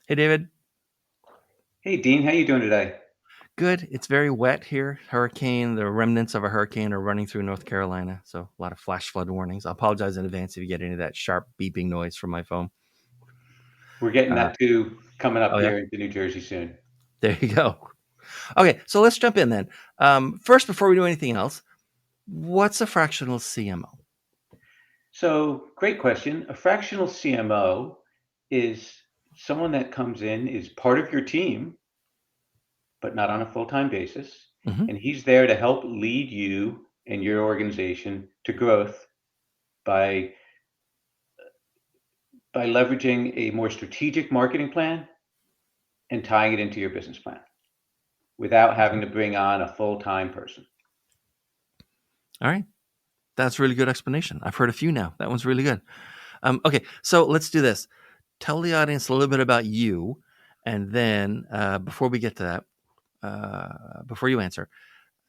Hey, David. Hey Dean, how you doing today? Good. It's very wet here. The remnants of a hurricane are running through North Carolina. So a lot of flash flood warnings. I apologize in advance if you get any of that sharp beeping noise from my phone. We're getting Uh, that too coming up oh, yeah. here into New Jersey soon. There you go. Okay. So let's jump in then. First, before we do anything else, what's a fractional CMO? So, great question. A fractional CMO is someone that comes in, is part of your team, but not on a full-time basis. Hmm. And he's there to help lead you and your organization to growth by leveraging a more strategic marketing plan and tying it into your business plan without having to bring on a full-time person. All right. That's a really good explanation. I've heard a few now. That one's really good. Okay. So let's do this. Tell the audience a little bit about you. And then before we get to that, before you answer,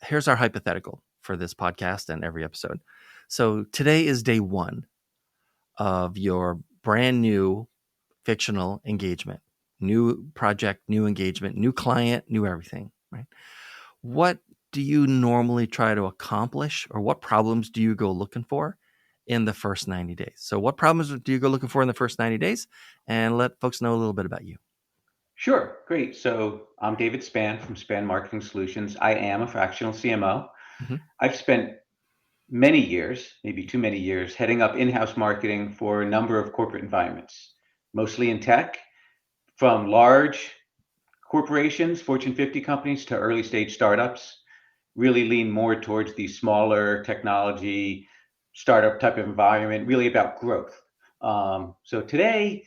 here's our hypothetical for this podcast and every episode. So today is day one of your brand new fictional engagement, new project, new engagement, new client, new everything, right? What do you normally try to accomplish, or what problems do you go looking for in the first 90 days? So, what problems do you go looking for in the first 90 days? And let folks know a little bit about you. Sure, great. So I'm David Spann from Spann Marketing Solutions. I am a fractional CMO. Mhm. I've spent many years, maybe too many years, heading up in-house marketing for a number of corporate environments, mostly in tech, from large corporations, Fortune 50 companies, to early stage startups. Really lean more towards the smaller technology startup type of environment, really about growth. So today,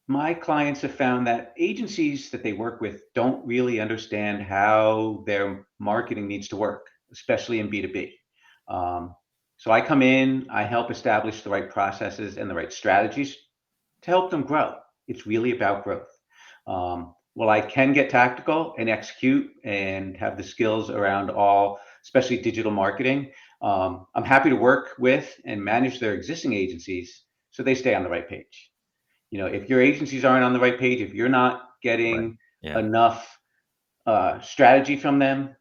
my clients have found that agencies that they work with don't really understand how their marketing needs to work, especially in B2B. Um, so I come in, I help establish the right processes and the right strategies to help them grow. It's really about growth. Well, I can get tactical and execute and have the skills around all, especially digital marketing. I'm happy to work with and manage their existing agencies so they stay on the right page. If your agencies aren't on the right page, if you're not Right. getting Yeah. enough strategy from them,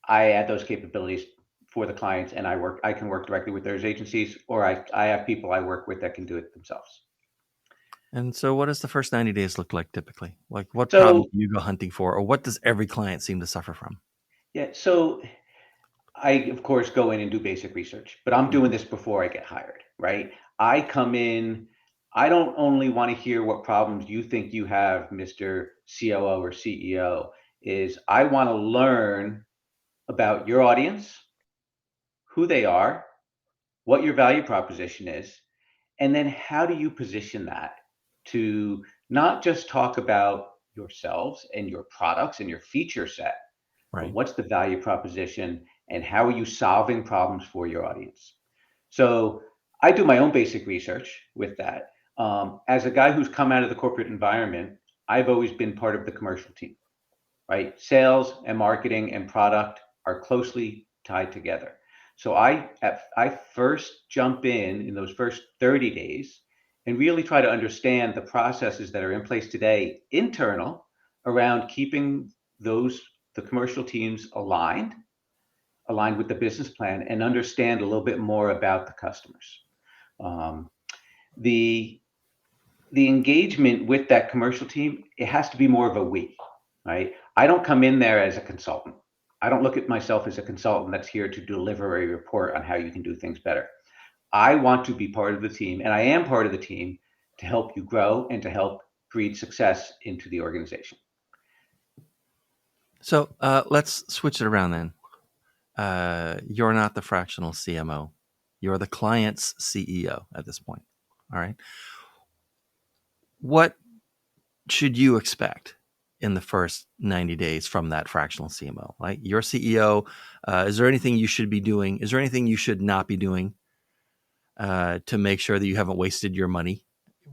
I add those capabilities for the clients, and I can work directly with those agencies, or I have people I work with that can do it themselves. And so, what does the first 90 days look like typically? Like, what problem So do you go hunting for, or what does every client seem to suffer from? yeah, so I of course go in and do basic research, but I'm doing Mhm. this before I get hired, right? I come in, I don't only want to hear what problems you think you have, Mr. COO or CEO, is I want to learn about your audience, who they are, what your value proposition is, and then how do you position that to not just talk about yourselves and your products and your feature set, but Right. what's the value proposition and how are you solving problems for your audience? So I do my own basic research with that. As a guy who's come out of the corporate environment, I've always been part of the commercial team, right? Sales and marketing and product are closely tied together. So I first jump in those first 30 days and really try to understand the processes that are in place today, internal, around keeping those the commercial teams aligned with the business plan, and understand a little bit more about the customers. Um, the the engagement with that commercial team, it has to be more of a we, right? I don't come in there as a consultant. I don't look at myself as a consultant that's here to deliver a report on how you can do things better. I want to be part of the team, and I am part of the team to help you grow and to help breed success into the organization. So, let's switch it around then. You're not the fractional CMO. You're the client's CEO at this point. All right. What should you expect in the first 90 days from that fractional CMO? Like, your CEO, is there anything you should be doing? Is there anything you should not be doing to make sure that you haven't wasted your money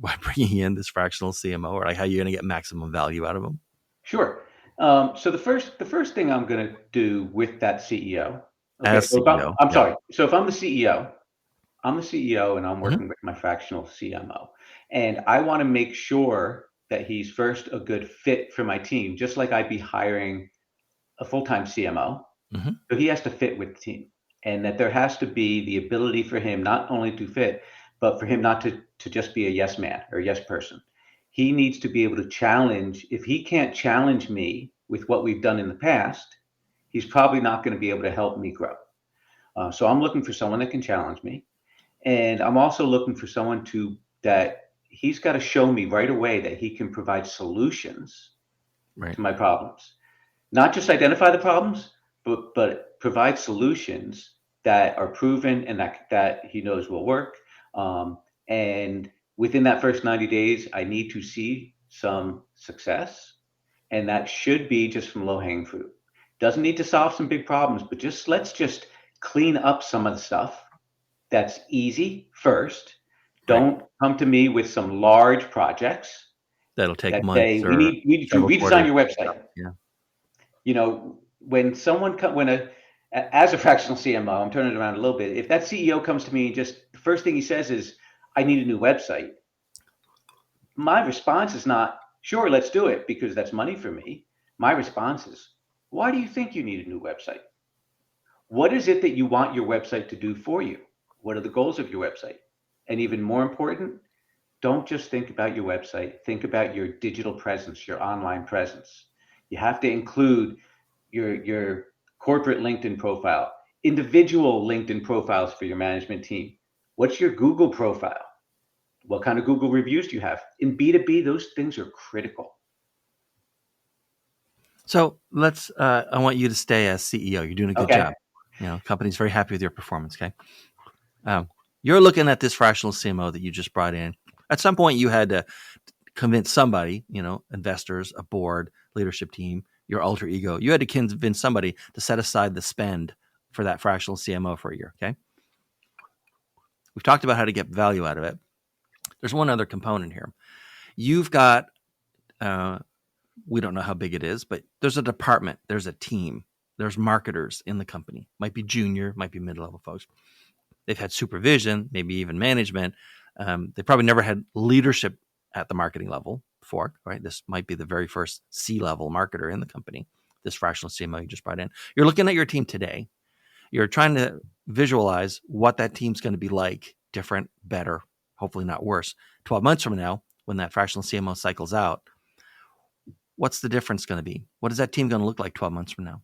by bringing in this fractional CMO, or like how you're going to get maximum value out of them? Sure. So the first thing I'm going to do with that CEO. Okay. As So CEO. I'm Yep. sorry. So if I'm the CEO, I'm the CEO and I'm Mhm. working with my fractional CMO. And I want to make sure that he's first a good fit for my team, just like I'd be hiring a full-time CMO. Mm-hmm. So he has to fit with the team, and that there has to be the ability for him not only to fit, but for him not to just be a yes man or a yes person. He needs to be able to challenge. If he can't challenge me with what we've done in the past, he's probably not going to be able to help me grow. So I'm looking for someone that can challenge me, and I'm also looking for someone that he's got to show me right away that he can provide solutions Right. to my problems. Not just identify the problems, but provide solutions that are proven and that he knows will work. And within that first 90 days, I need to see some success, and that should be just from low hanging fruit. Doesn't need to solve some big problems, but let's just clean up some of the stuff that's easy first. Right. Don't come to me with some large projects That'll take that say months we or need to several redesign quarters. your website. Yeah. You know, when someone as a fractional CMO, I'm turning it around a little bit. If that CEO comes to me and just the first thing he says is, "I need a new website," my response is not, "Sure, let's do it," because that's money for me. My response is, "Why do you think you need a new website? What is it that you want your website to do for you? What are the goals of your website?" And even more important, don't just think about your website, think about your digital presence, your online presence. You have to include your corporate LinkedIn profile, individual LinkedIn profiles for your management team. What's your Google profile? What kind of Google reviews do you have? In B2B, those things are critical. So I want you to stay as CEO. You're doing a good Okay. job. Company's very happy with your performance. Okay. You're looking at this fractional CMO that you just brought in. At some point, you had to convince somebody, investors, a board, leadership team, your alter ego. You had to convince somebody to set aside the spend for that fractional CMO for a year. Okay. We've talked about how to get value out of it. There's one other component here. You've got, we don't know how big it is, but there's a department, there's a team, there's marketers in the company. Might be junior, might be mid-level folks. They've had supervision, maybe even management. They probably never had leadership at the marketing level before, right? This might be the very first C-level marketer in the company, this fractional CMO you just brought in. You're looking at your team today. You're trying to visualize what that team's going to be like, different, better, hopefully not worse. 12 months from now, when that fractional CMO cycles out, what's the difference going to be? What is that team going to look like 12 months from now?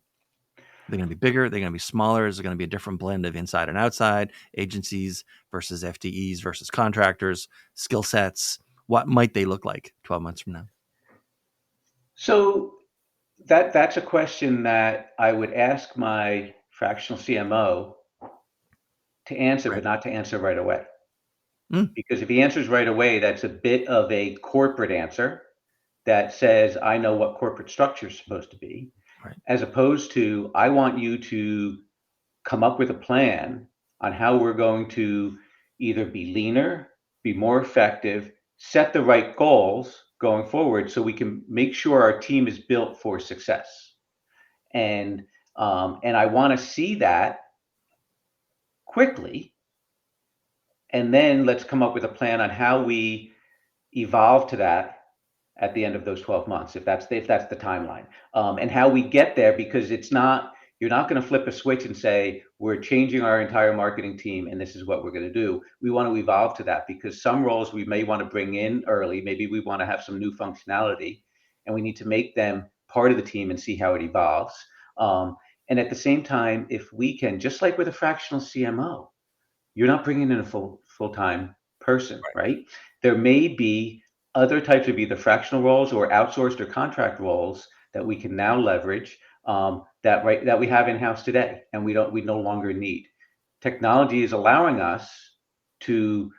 They're going to be bigger. They're going to be smaller. Is it going to be a different blend of inside and outside, agencies versus FTEs versus contractors, skill sets? What might they look like 12 months from now? So that's a question that I would ask my fractional CMO to answer, Right. but not to answer right away. Mm. Because if he answers right away, that's a bit of a corporate answer that says, I know what corporate structure is supposed to be, Right. as opposed to, I want you to come up with a plan on how we're going to either be leaner, be more effective, set the right goals going forward so we can make sure our team is built for success. And I want to see that quickly. And then let's come up with a plan on how we evolve to that at the end of those 12 months, if that's the timeline, and how we get there, because you're not going to flip a switch and say, we're changing our entire marketing team and this is what we're going to do. We want to evolve to that, because some roles we may want to bring in early. Maybe we want to have some new functionality, and we need to make them part of the team and see how it evolves. And at the same time, if we can, just like with a fractional CMO, you're not bringing in a full-time person, right? There may be other types of either fractional roles or outsourced or contract roles that we can now leverage, that we have in-house today, and we no longer need. Technology is allowing us to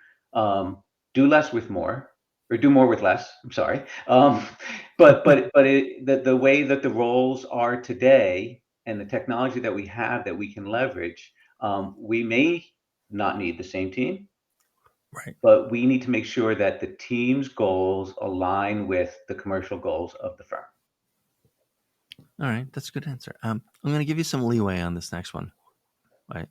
do less with more, or do more with less. I'm sorry, but the way that the roles are today and the technology that we have that we can leverage, we may not need the same team. Right. But we need to make sure that the team's goals align with the commercial goals of the firm. All right. That's a good answer. I'm going to give you some leeway on this next one. Right.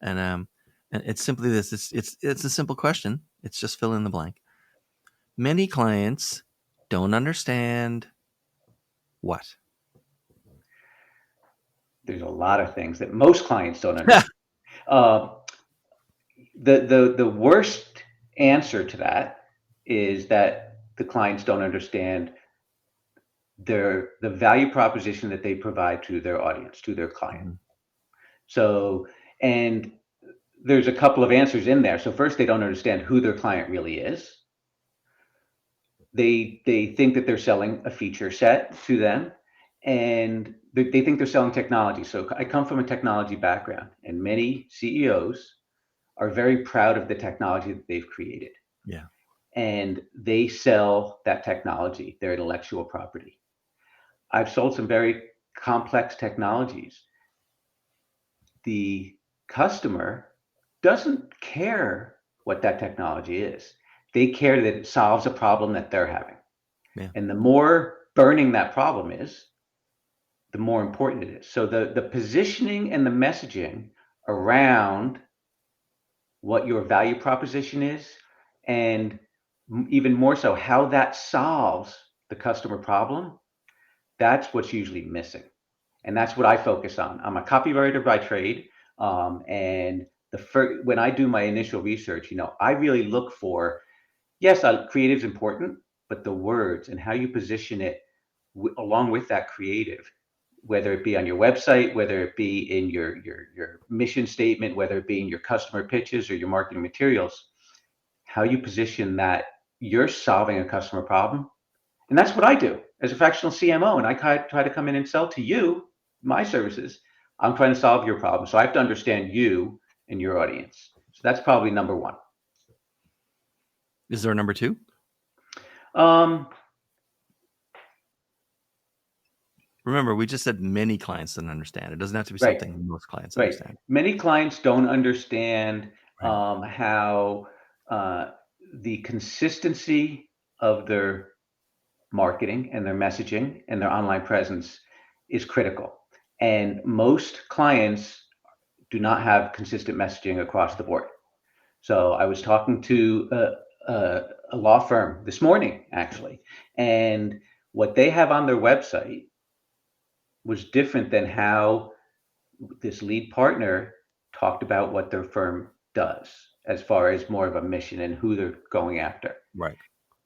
And it's simply this. It's a simple question. It's just fill in the blank. Many clients don't understand what? There's a lot of things that most clients don't understand. uh, the worst answer to that is that the clients don't understand the value proposition that they provide to their audience, to their client. Mhm. So, and there's a couple of answers in there. So first, they don't understand who their client really is. They think that they're selling a feature set to them, and they think they're selling technology. So I come from a technology background, and many CEOs are very proud of the technology that they've created, Yeah. and they sell that technology, their intellectual property. I've sold some very complex technologies. The customer doesn't care what that technology is. They care that it solves a problem that they're having. Yeah. And the more burning that problem is, the more important it is. So the positioning and the messaging around what your value proposition is, and even more so, how that solves the customer problem, that's what's usually missing. And that's what I focus on. I'm a copywriter by trade. And when I do my initial research, I really look for, yes, creative's important, but the words and how you position it along with that creative, whether it be on your website, whether it be in your mission statement, whether it be in your customer pitches or your marketing materials, how you position that you're solving a customer problem. And that's what I do as a fractional CMO. And I try to come in and sell to you my services. I'm trying to solve your problem. So I have to understand you and your audience. So that's probably number one. Is there a number two? Remember, we just said many clients don't understand. It doesn't have to be Right. something most clients Right. understand. Many clients don't understand Right. how the consistency of their marketing and their messaging and their online presence is critical. And most clients do not have consistent messaging across the board. So I was talking to a law firm this morning, actually, and what they have on their website was different than how this lead partner talked about what their firm does, as far as more of a mission and who they're going after. Right.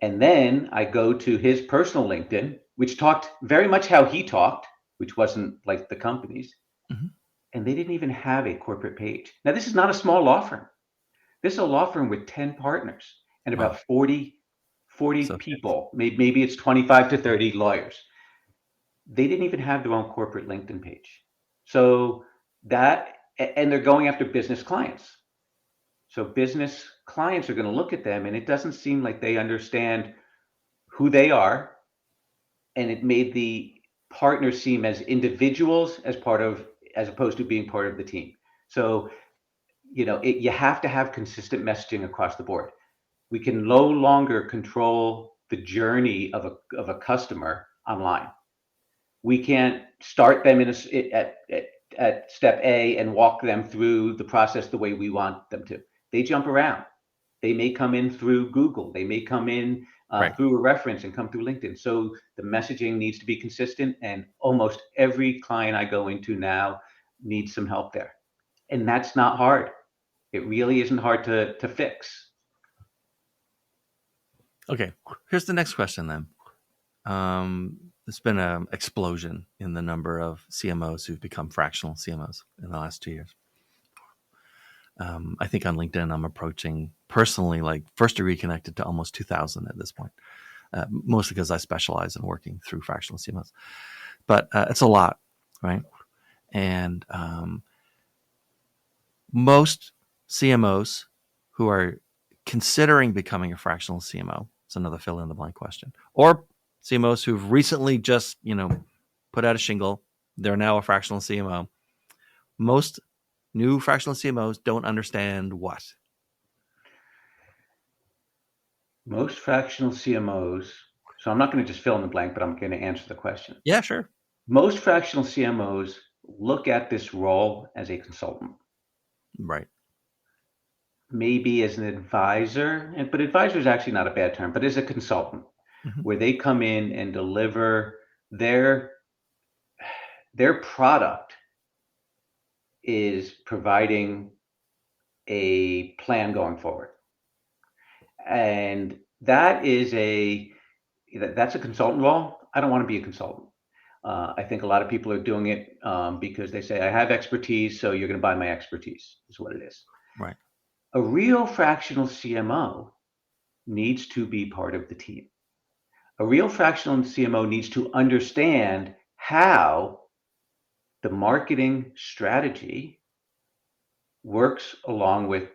And then I go to his personal LinkedIn, which talked very much how he talked, which wasn't like the company's. Mm-hmm. And they didn't even have a corporate page. Now, this is not a small law firm. This is a law firm with 10 partners and Wow. about 40 So people. Maybe it's 25 to 30 lawyers. They didn't even have their own corporate LinkedIn page. So and they're going after business clients. So business clients are going to look at them, and it doesn't seem like they understand who they are. And it made the partners seem as individuals as opposed to being part of the team. So, you have to have consistent messaging across the board. We can no longer control the journey of a customer online. We can't start them at step A and walk them through the process the way we want them to. They jump around. They may come in through Google. They may come in right. through a reference and come through LinkedIn. So the messaging needs to be consistent, and almost every client I go into now needs some help there. And that's not hard. It really isn't hard to fix. Okay. Here's the next question then. There's been an explosion in the number of CMOs who've become fractional CMOs in the last 2 years. I think on LinkedIn, I'm approaching personally, like first degree connected to almost 2,000 at this point, mostly because I specialize in working through fractional CMOs. But it's a lot, right? And most CMOs who are considering becoming a fractional CMO, it's another fill in the blank question, or CMOs who've recently just, put out a shingle, they're now a fractional CMO. Most new fractional CMOs don't understand what? Most fractional CMOs, so I'm not going to just fill in the blank, but I'm going to answer the question. Yeah, sure. Most fractional CMOs look at this role as a consultant. Right. Maybe as an advisor, but advisor is actually not a bad term, but as a consultant. Mhm. where they come in and deliver their product is providing a plan going forward. And that's a consultant role. I don't want to be a consultant. I think a lot of people are doing it because they say, I have expertise, so you're going to buy my expertise, is what it is. Right. A real fractional CMO needs to be part of the team. A real fractional CMO needs to understand how the marketing strategy works along with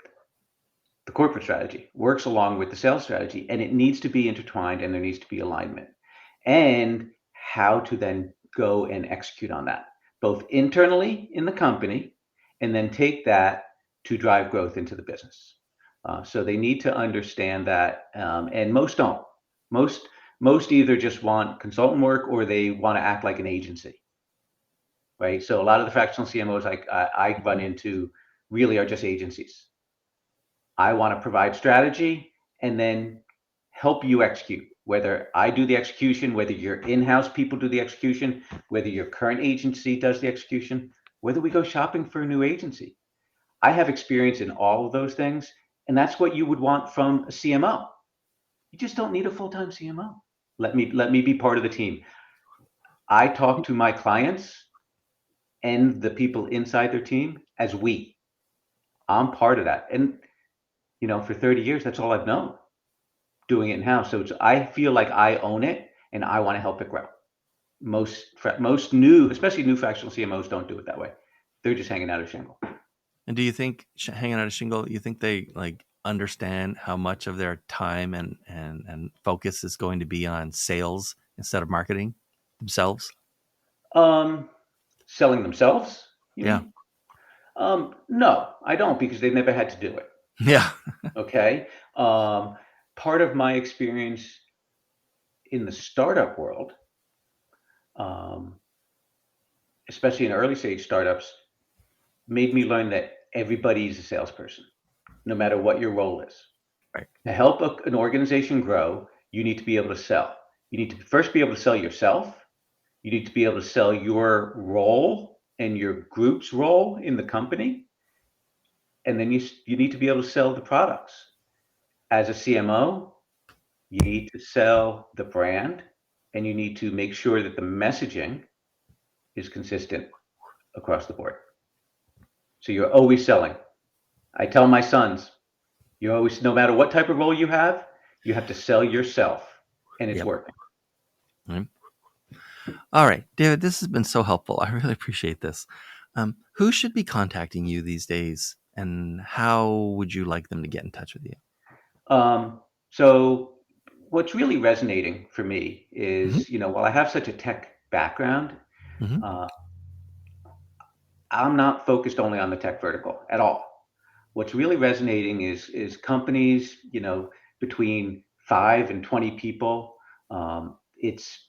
the corporate strategy, works along with the sales strategy, and it needs to be intertwined and there needs to be alignment. And how to then go and execute on that, both internally in the company and then take that to drive growth into the business. So they need to understand that, and most don't. Most either just want consultant work or they want to act like an agency, right? So a lot of the fractional CMOs I run into really are just agencies. I want to provide strategy and then help you execute. Whether I do the execution, whether your in-house people do the execution, whether your current agency does the execution, whether we go shopping for a new agency. I have experience in all of those things, and that's what you would want from a CMO. You just don't need a full-time CMO. Let me be part of the team. I talk to my clients and the people inside their team as we. I'm part of that. And for 30 years, that's all I've known, doing it in-house. So I feel like I own it and I want to help it grow. Most new, especially new fractional CMOs, don't do it that way. They're just hanging out of shingle. And do you think hanging out of shingle, you think they understand how much of their time and focus is going to be on sales instead of marketing themselves? Selling themselves, you Yeah. mean? No, I don't, because they've never had to do it. Yeah. Okay. Part of my experience in the startup world, especially in early stage startups, made me learn that everybody's a salesperson, no matter what your role is. Right. To help an organization grow, you need to be able to sell. You need to first be able to sell yourself. You need to be able to sell your role and your group's role in the company. And then you need to be able to sell the products. As a CMO, you need to sell the brand and you need to make sure that the messaging is consistent across the board. So you're always selling. I tell my sons, no matter what type of role you have to sell yourself, and it's working. Right. All right, David, this has been so helpful. I really appreciate this. Who should be contacting you these days, and how would you like them to get in touch with you? So what's really resonating for me is, while I have such a tech background, I'm not focused only on the tech vertical at all. What's really resonating is companies, between 5 and 20 people. It's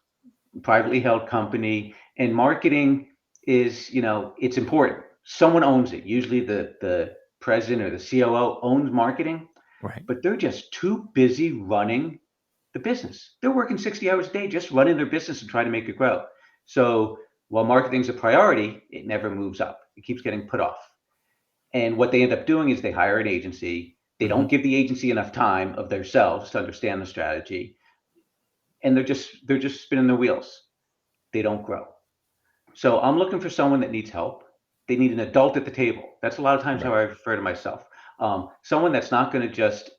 privately held company, and marketing is, it's important. Someone owns it. Usually the president or the COO owns marketing, Right. but they're just too busy running the business. They're working 60 hours a day just running their business and trying to make it grow. So while marketing's a priority, it never moves up. It keeps getting put off. And what they end up doing is they hire an agency. They don't give the agency enough time of themselves to understand the strategy. And they're just spinning their wheels. They don't grow. So I'm looking for someone that needs help. They need an adult at the table. That's a lot of times how I refer to myself. Someone that's not going to just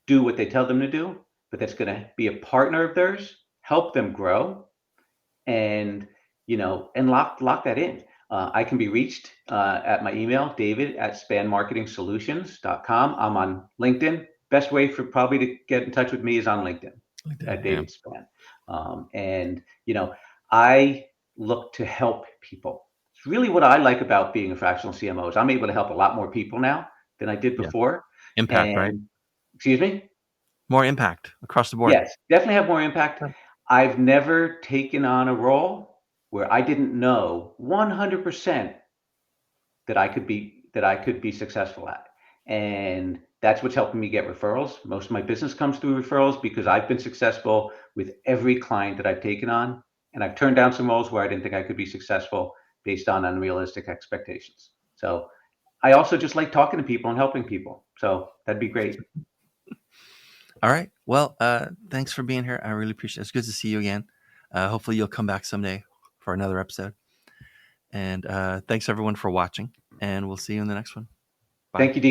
do what they tell them to do, but that's going to be a partner of theirs, help them grow, and lock that in. I can be reached at my email, david@spanmarketingsolutions.com. I'm on LinkedIn. Best way for probably to get in touch with me is on LinkedIn at David Span. I look to help people. It's really what I like about being a fractional CMO is I'm able to help a lot more people now than I did before. Impact, right? Excuse me? More impact across the board. Yes, definitely have more impact. I've never taken on a role where I didn't know 100% that I could be successful at. And that's what's helping me get referrals. Most of my business comes through referrals because I've been successful with every client that I've taken on. And I've turned down some roles where I didn't think I could be successful based on unrealistic expectations. So I also just like talking to people and helping people. So that'd be great. All right. Well, thanks for being here. I really appreciate it. It's good to see you again. Hopefully you'll come back someday for another episode. And thanks everyone for watching. And we'll see you in the next one. Bye. Thank you, Dean.